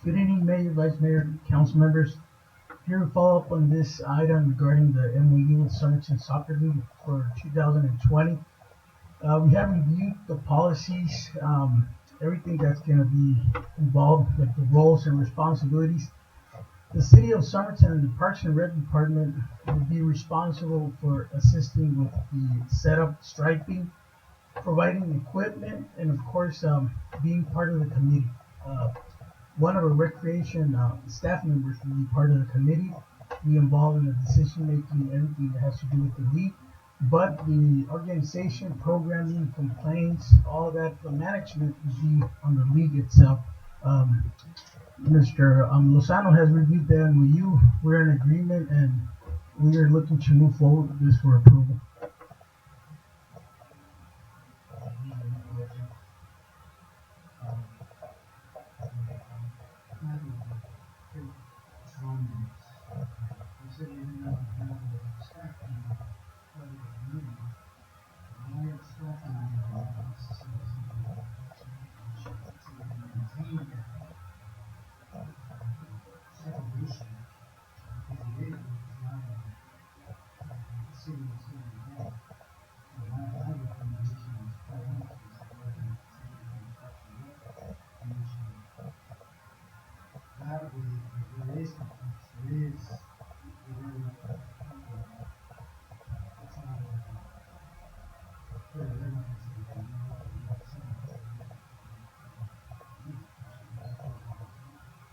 Good evening, Mayor, Vice Mayor, council members. Here to follow up on this item regarding the MOU with Somerton Soccer League for 2020. We have reviewed the policies, everything that's going to be involved, like the roles and responsibilities. The City of Somerton and the Parks and Rec Department will be responsible for assisting with the setup, striping, providing equipment, and of course, being part of the committee. One of our recreation staff members will be part of the committee, be involved in the decision making, everything that has to do with the league. But the organization, programming, complaints, all that, the management will be on the league itself. Mr. Lozano has reviewed the MOU. We're in agreement and we are looking to move forward with this for approval.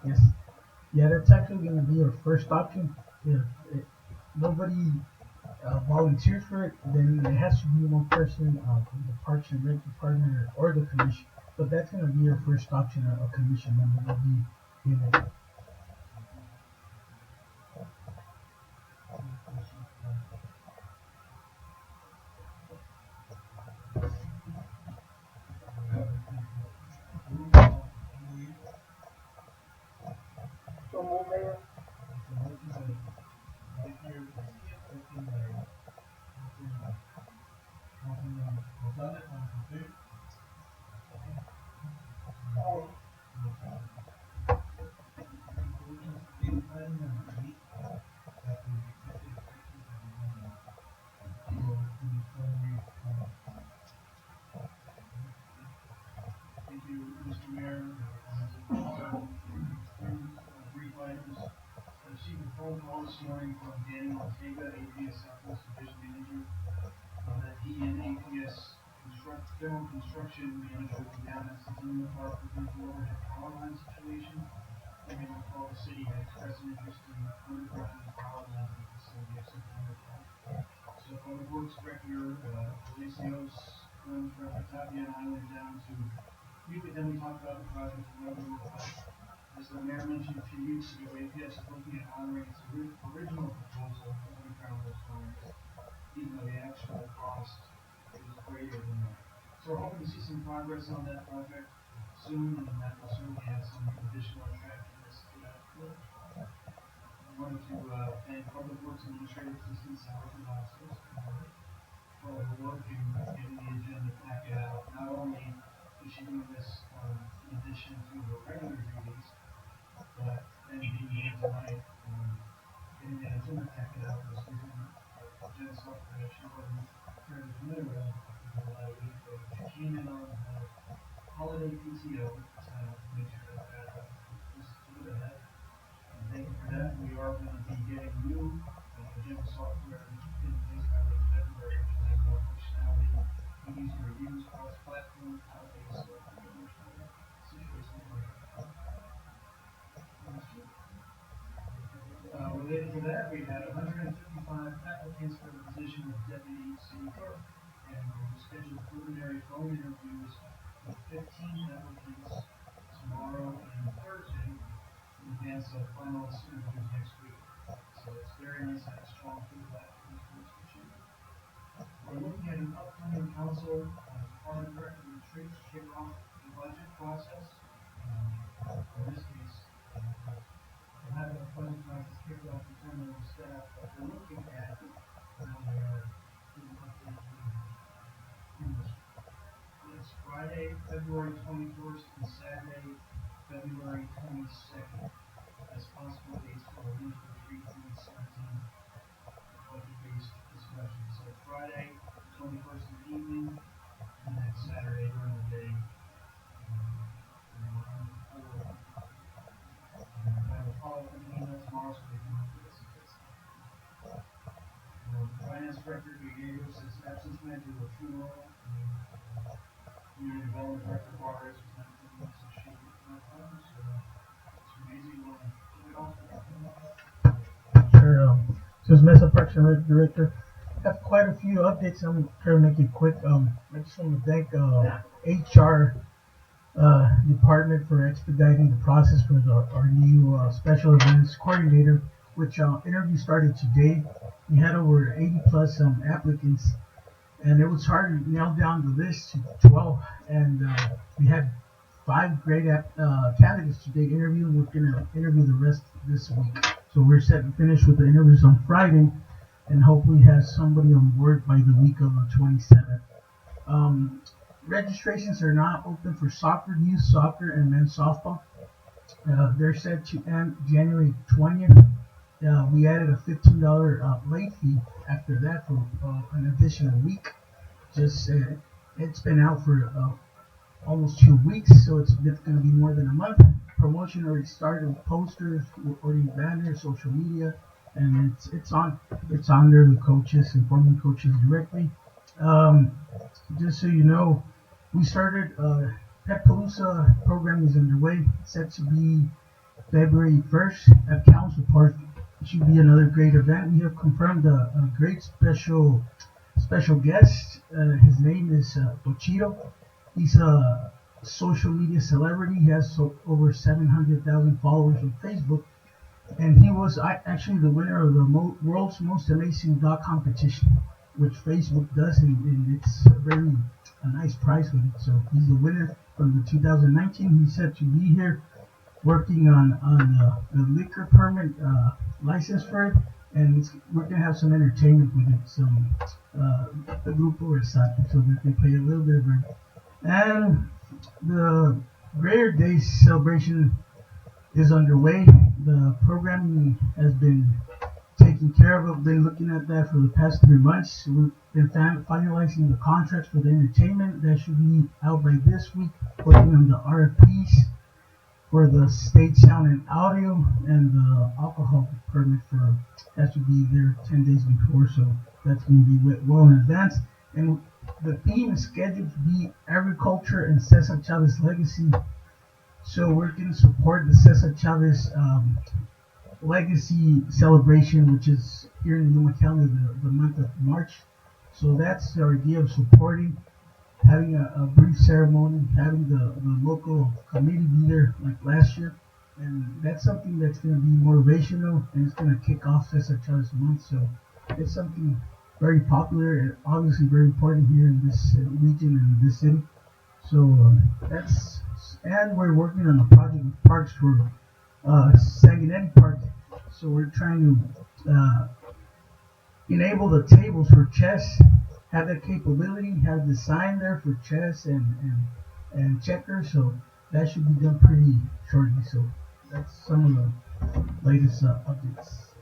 Yes. Yeah, that's actually going to be our first option. If nobody volunteers for it, then it has to be one person from the Parks and Rec Department or the commission. But that's going to be our first option. A commission member will be in it. So move, Mayor. Thank you, Mr. Mayor. Brief items. I received a phone call this morning from Daniel Ortega, APS Southwest Division Manager, that he and APS General Construction Manager were down at Sonoma Park with the overhead power line situation. You may recall the city had expressed an interest in underground the power line in the facility of Sonoma Park. So Public Works Director, Alicios, Tapia and I went down to meet with them. We talked about the project and what it would look like. As the mayor mentioned a few weeks ago, APS is looking at honoring its original proposal of underground those lines, even though the actual cost is greater than that. So we're hoping to see some progress on that project soon, and that will certainly add some additional attractiveness to that work. I wanted to thank Public Works Administrative Assistant Sally Cavazos for all her work in getting the agenda packet out. Not only is she doing this in addition to her regular duties, but then being here tonight and getting that agenda packet out was using agenda software that she wasn't fairly familiar with until about a week ago. She came in on holiday PTO to make sure that was a little ahead. And thank you for that. We are going to be getting new agenda software in place by late February, which will have more functionality, easy reviews, cross-platform, cloud-based, so situation like that. Related to that, we had 155 applicants for the position of deputy city clerk, and we'll schedule preliminary phone interviews with 15 applicants tomorrow and Thursday in advance of final interviews next week. So it's very nice to have strong feedback from this first issue. We're looking at an upcoming council department director retreat to kick off the budget process. In this case, we're having a budget process kicked off in terms of staff, but we're looking at how they are doing updates in this. It's Friday, February 21st, and Saturday, February 22nd as possible dates for a youth retreat 2017 budget-based discussion. So Friday, 21st in the evening, and then Saturday during the day. I will follow up an email tomorrow so they can look at this. Finance Director Gallegos is absence manager with funeral. Community Development Director Juarez was not feeling so she not home. So it's amazing when we all. Sure. So as Mesa Parks and Rec Director, I have quite a few updates. I'm trying to make it quick. I just want to thank HR department for expediting the process for our new special events coordinator, which interview started today. We had over 80 plus applicants, and it was hard to nail down the list to 12, and we had 5 great candidates today interviewed. We're going to interview the rest this week. So we're set to finish with the interviews on Friday, and hopefully have somebody on board by the week of the 27th. Registrations are now open for soccer, youth soccer, and men's softball. They're set to end January 20th. We added a $15 late fee after that for an additional week. It's been out for almost 2 weeks, so it's going to be more than a month. Promotion already started with posters, recording banners, social media, and it's on there. The coaches, informing coaches directly. Just so you know, we started Pet Palooza program is underway. It's set to be February 1st at Council Park. It should be another great event. We have confirmed a great special guest. His name is Pochito. He's a social media celebrity. He has over 700,000 followers on Facebook, and he was actually the winner of the world's most amazing dog competition, which Facebook does, and it's a nice prize with it. So he's the winner from the 2019. He's set to be here working on the liquor permit license for it, and we're gonna have some entertainment with it. So the Grupo Versátil, so they can play a little bit of it. And the Greater Days celebration is underway. The programming has been taken care of. I've been looking at that for the past 3 months. We've been finalizing the contracts for the entertainment. That should be out by this week. Working on the RFPs for the stage sound and audio, and the alcohol permit has to be there 10 days before. So that's going to be well in advance. And the theme is scheduled to be agriculture and Cesar Chavez legacy. So we're going to support the Cesar Chavez legacy celebration, which is here in Yuma County the month of March. So that's the idea of supporting, having a brief ceremony, having the local committee be there like last year. And that's something that's going to be motivational, and it's going to kick off Cesar Chavez month. So it's something very popular and obviously very important here in this region and this city. So and we're working on a project with parks for Sanguinetti Park. So we're trying to enable the tables for chess, have that capability, have the sign there for chess and checkers. So that should be done pretty shortly. So that's some of the latest updates.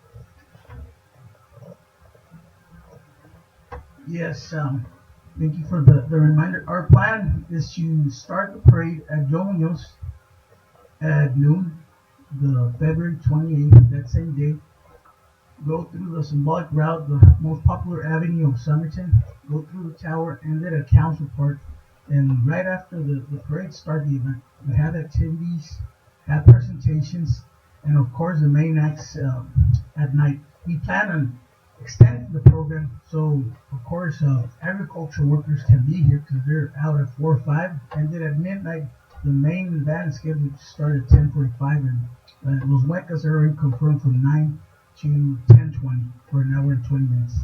Yes, thank you for the reminder. Our plan is to start the parade at Joe Munoz at noon, the February 28th, that same day. Go through the symbolic route, the most popular avenue of Somerton, go through the tower, end it at Council Park, and right after the parade start the event, we have activities, have presentations, and of course the main acts at night. We plan on extending the program, so of course agriculture workers can be here because they're out at 4 or 5, and then at midnight the main band scheduled to start at 10:45, and Los Huecas are already confirmed from 9 to 10:20 for an hour and 20 minutes.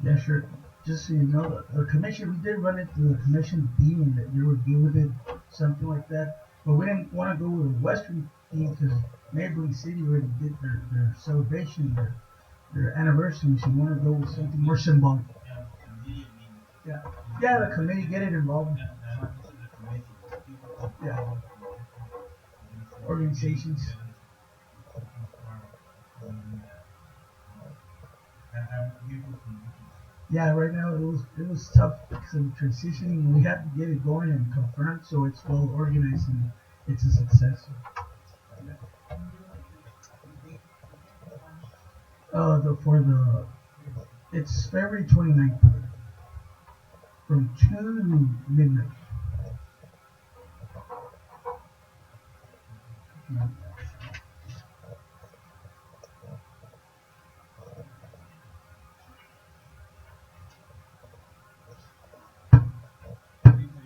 Yeah, sure. Just so you know, the commission, we did run it through the commission theme and that they were good with it, something like that. But we didn't want to go with a Western theme because neighboring city already did their celebration, their anniversary. So we want to go with something more symbolic. Yeah, yeah, the committee get it involved. Yeah, organizations. Yeah, right now it was tough because of the transitioning. We had to get it going and confirmed, so it's well organized and it's a success. It's February 29th from 2 to midnight.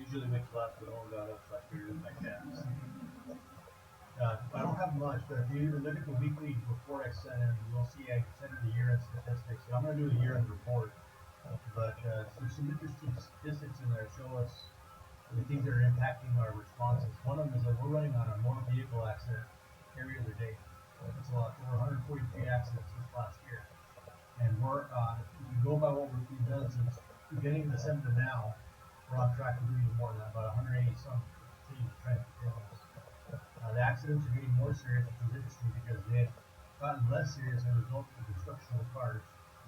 Usually makes a lot of I don't have much, but if you look at the weekly report I sent in, you'll see I sent in the year-end statistics. So I'm going to do the year-end report, but there's some interesting statistics in there that show us the things that are impacting our responses. One of them is that we're running on a motor vehicle accident every other day. It's a lot. Over 143 accidents this last year, and we're if you go by what we've done since beginning of December now, we're on track to do even more than that, about 180 some transit failures. The accidents are getting more serious, which is interesting because they had gotten less serious as a result of the destruction of the cars.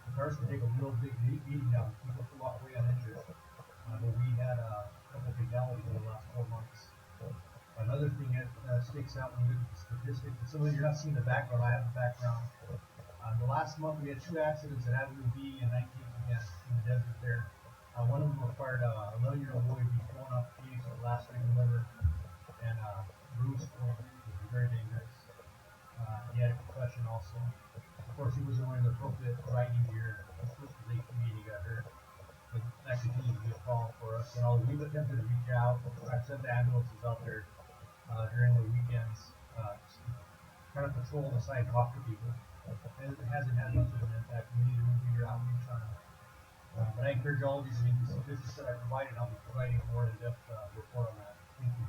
The cars can take a real big beating down. People can walk away uninjured. But we had a couple fatalities in the last 4 months. Another thing that sticks out when you look at the statistics, and some of you are not seeing the background, I have the background. The last month we had 2 accidents at Avenue B and 19th again in the desert there. One of them required a 11-year-old boy to be thrown off Phoenix the last week of November and bruised for him, which was very dangerous. He had a concussion also. Of course, he wasn't wearing the appropriate riding gear. This was 18 and he got hurt. But that continues to be a problem for us. And we've attempted to reach out. I've sent the ambulances out there during the weekends, kind of patrol the side and talk to people. It hasn't had much of an impact. We need to review your outreach on it. But I encourage all of you to read the statistics that I provided. I'll be providing a more in-depth report on that. Thank you.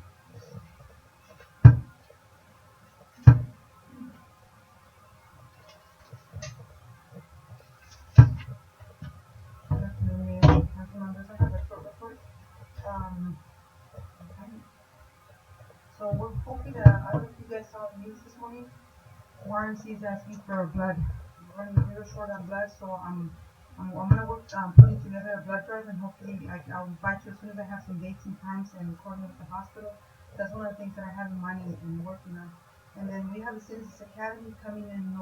Good afternoon, Mayor and council members. I have a short report. So we're hoping to, I don't know if you guys saw the news this morning. Warren C is asking for blood. We're running a little short on blood, so I'm gonna work putting together a blood drive, and hopefully I'll invite you as soon as I have some dates and times and coordinate with the hospital. That's one of the things that I have in mind and working on. And then we have the Citizens Academy coming in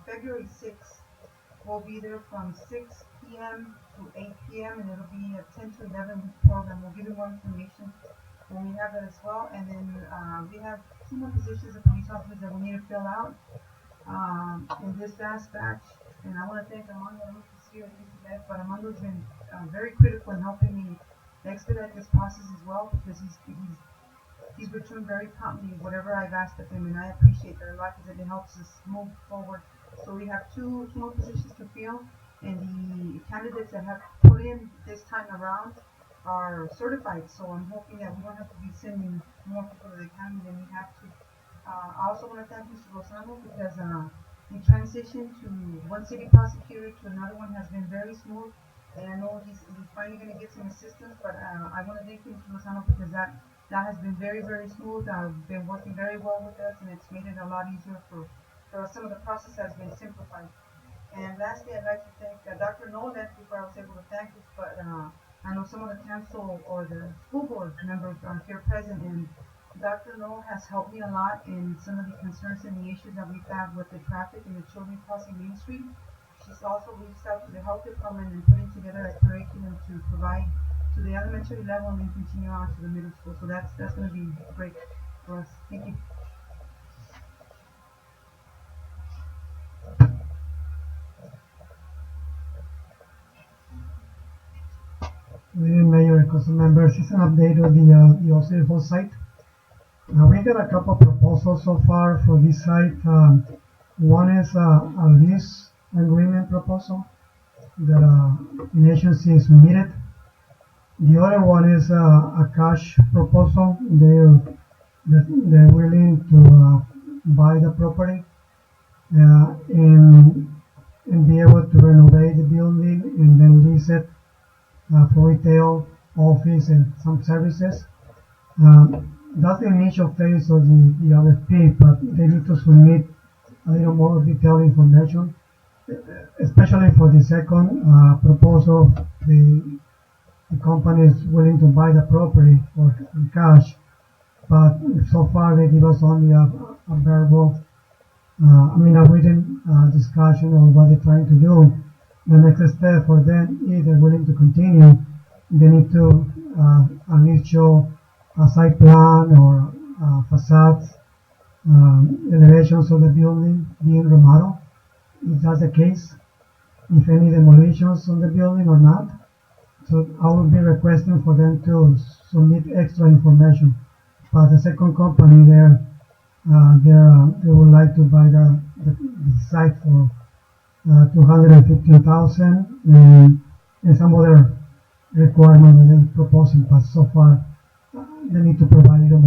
February 6th. We'll be there from 6 p.m. to 8 p.m. and it'll be a 10 to 11 week program. We'll give you more information when we have that as well. And then we have 2 more positions of police officers that we need to fill out in this last batch. And I want to thank Armando. I don't know if he's here, but Armando's been very critical in helping me expedite this process as well, because he's returned very promptly whatever I've asked of him, and I appreciate that a lot because it helps us move forward. So we have two more positions to fill, and the candidates that have put in this time around are certified. So I'm hoping that we don't have to be sending more people to the county than we have to. I also want to thank Mr. Lozano because the transition to one city prosecutor to another one has been very smooth, and I know he's finally going to get some assistance. But I want to thank you, Mr. Lozano, because that has been very, very smooth. Been working very well with us, and it's made it a lot easier for some of the process has been simplified. And lastly, I'd like to thank Dr. Nolan before I was able to thank you, but I know some of the council or the school board members are here present, and Dr. Noel has helped me a lot in some of the concerns and the issues that we've had with the traffic and the children crossing Main Street. She's also reached out to the health department and putting together a curriculum to provide to the elementary level and then continue on to the middle school. So that's going to be great for us. Thank you. Mayor and council members, it's an update of the Osirho site. We got a couple of proposals so far for this site. One is a lease agreement proposal. that an agency submitted. The other one is a cash proposal. They're willing to buy the property and be able to renovate the building and then lease it for retail, office, and some services. That's the initial phase of the RFP, but they need to submit a little more detailed information, especially for the second proposal. The company is willing to buy the property for cash, but so far they give us only a verbal, a written discussion of what they're trying to do. The next step for them, if they're willing to continue, they need to at least show a site plan or facades, elevations of the building being remodeled, if that's the case, if any demolitions on the building or not. So I will be requesting for them to submit extra information. But the second company there, they would like to buy the site for $215,000 and some other requirement that they're proposing. But so far, they need to provide a little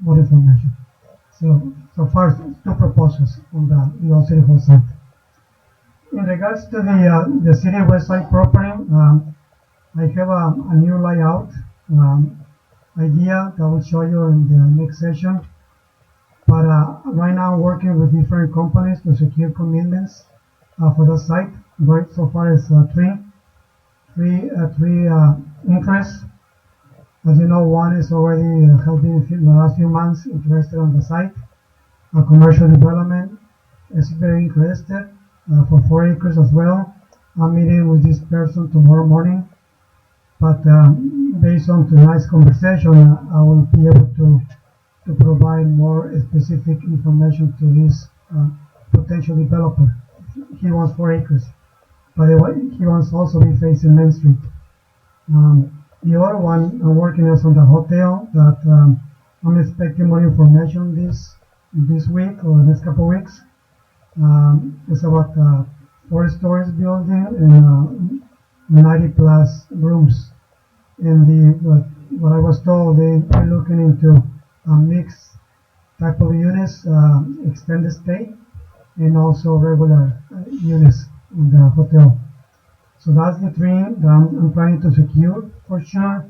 more information. So far, two proposals on the old City Hall site. In regards to the City website property, I have a new layout idea that I will show you in the next session. But right now I'm working with different companies to secure commitments for the site. Right, so far it's three interests. As you know, one is already has been in the last few months interested on the site. A commercial development is very interested for 4 acres as well. I'm meeting with this person tomorrow morning. But based on tonight's conversation, I will be able to provide more specific information to this potential developer. He wants 4 acres, but he wants also be facing Main Street. The other one I'm working is on the hotel that I'm expecting more information this week or the next couple of weeks. It's about 4 stories building and 90 plus rooms. And what I was told, they're looking into a mixed type of units, extended stay, and also regular units in the hotel. So that's the three that I'm trying to secure for sure.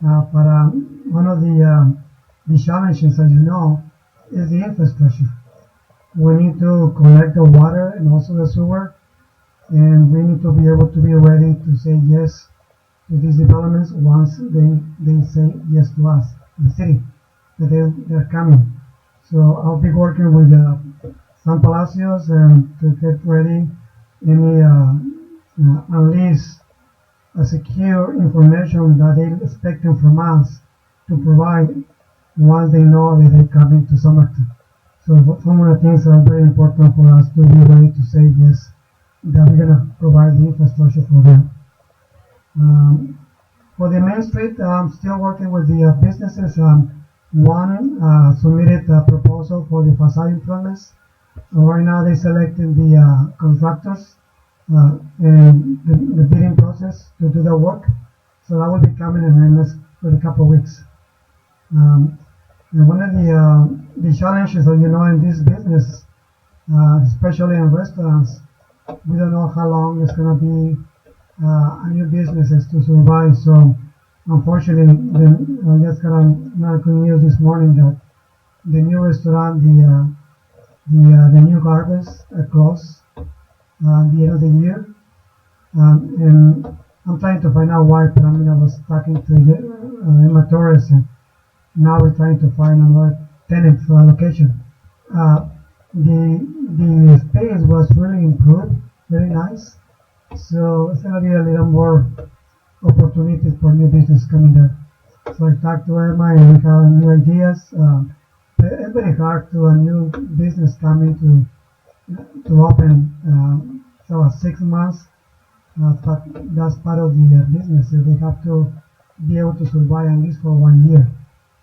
But one of the challenges, as you know, is the infrastructure. We need to connect the water and also the sewer, and we need to be able to be ready to say yes to these developments once they say yes to us, the city, that they're coming. So I'll be working with San Palacios and to get ready any at least a secure information that they're expecting from us to provide once they know that they're coming to Somerton. So some of the things that are very important for us to be ready to say yes, that we're going to provide the infrastructure for them. For the Main Street, I'm still working with the businesses. One submitted a proposal for the facade improvements. Right now they're selecting the contractors and the bidding process to do the work. So that will be coming in the next couple of weeks. And one of the challenges that you know in this business, especially in restaurants, we don't know how long it's going to be a new businesses to survive. So unfortunately, I just got another good news this morning that the new restaurant, the new gardens closed at the end of the year. And I'm trying to find out why, but I was talking to Emma Torres, and now we're trying to find another tenant for a location. The space was really improved, very nice. So it's going to be a little more opportunities for new business coming there. So I talked to Emma and we have new ideas. It's very hard to a new business coming to open. So 6 months, but that's part of the business. They have to be able to survive at least for 1 year.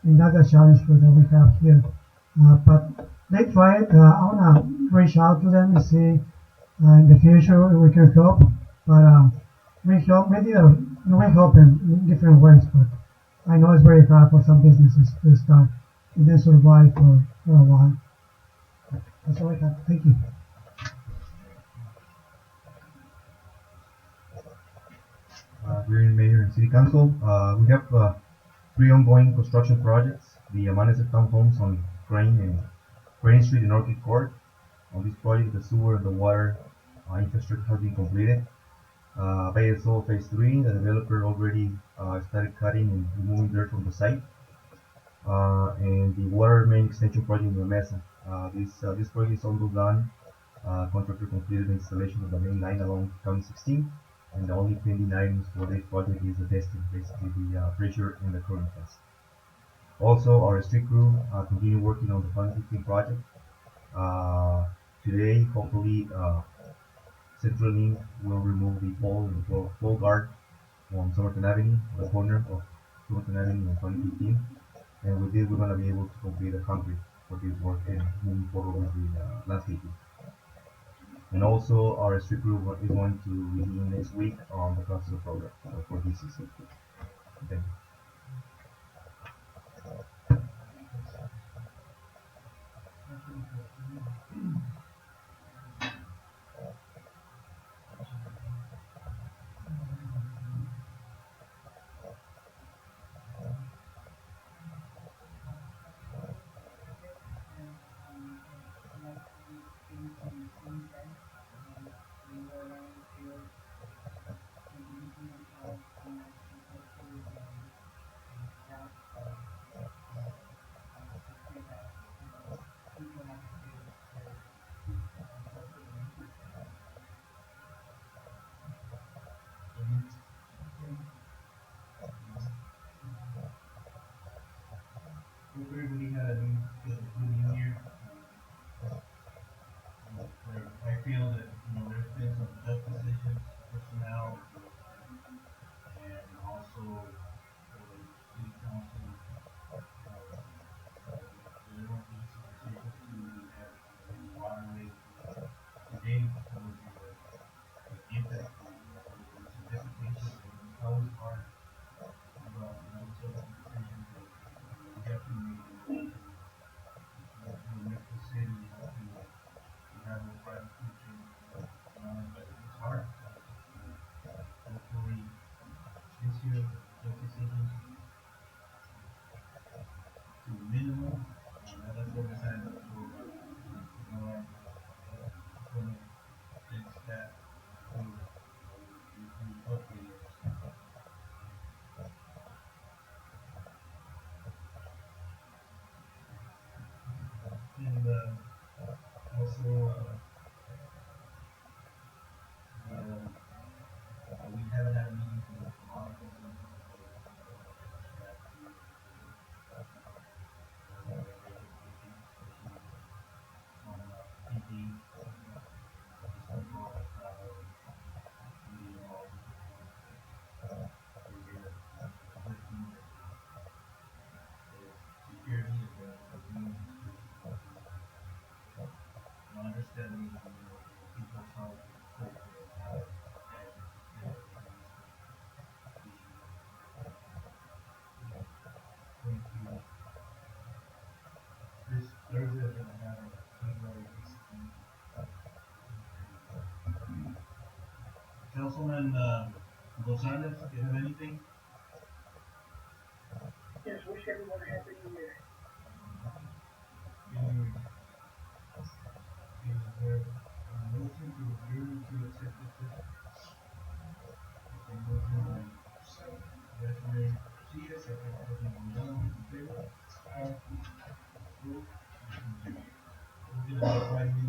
And that's a challenge that we have here. But they try it. I want to reach out to them and see in the future we can help. But may help, maybe it may help in different ways, but I know it's very hard for some businesses to start and then survive for a while. That's all I got. Thank you. We're in Mayor and City Council. We have three ongoing construction projects. The Amanecer Townhomes on Crane Street and Orchid Court. On this project, the sewer and the water infrastructure has been completed. BSO Phase 3, the developer already started cutting and removing dirt from the site. And the water main extension project in La Mesa. This project is almost done. Contractor completed the installation of the main line along County 16. And the only pending items for this project is the testing, basically the pressure and the current test. Also, our street crew continue working on the Fund 15 project. Today, hopefully, Central Link will remove the pole and the pole guard on Somerton Avenue, the corner of Somerton Avenue and Fund 15. And with this, we're going to be able to complete the concrete for this work and moving forward with the landscaping. And also, our street crew is going to begin next week on the cluster program for this season. Thank you. Hope everybody had a good new year. I feel that there's been some tough decisions, personnel, and also for the city council. There were some decisions to have the waterway today for the impact, the signification, and it's always hard about those sort of decisions that you have to make to make the city to have a bright future. But it's hard. Hopefully, this year the decisions to minimum. That's what we signed up for. Going to fix that through upgrades. And also, we haven't had a meeting for the Chronicles on PD, security is understanding people's health. Thank you. This Thursday we're gonna have Councilman Gonzalez, do you have anything? Yes, wish everyone a happy new year. Is there a motion to adjourn to executive session? Motion by Vice Mayor Garcia, second by President Gonzalez, in favor? Aye. Opposed? Motion carried. We're gonna have 5 minutes.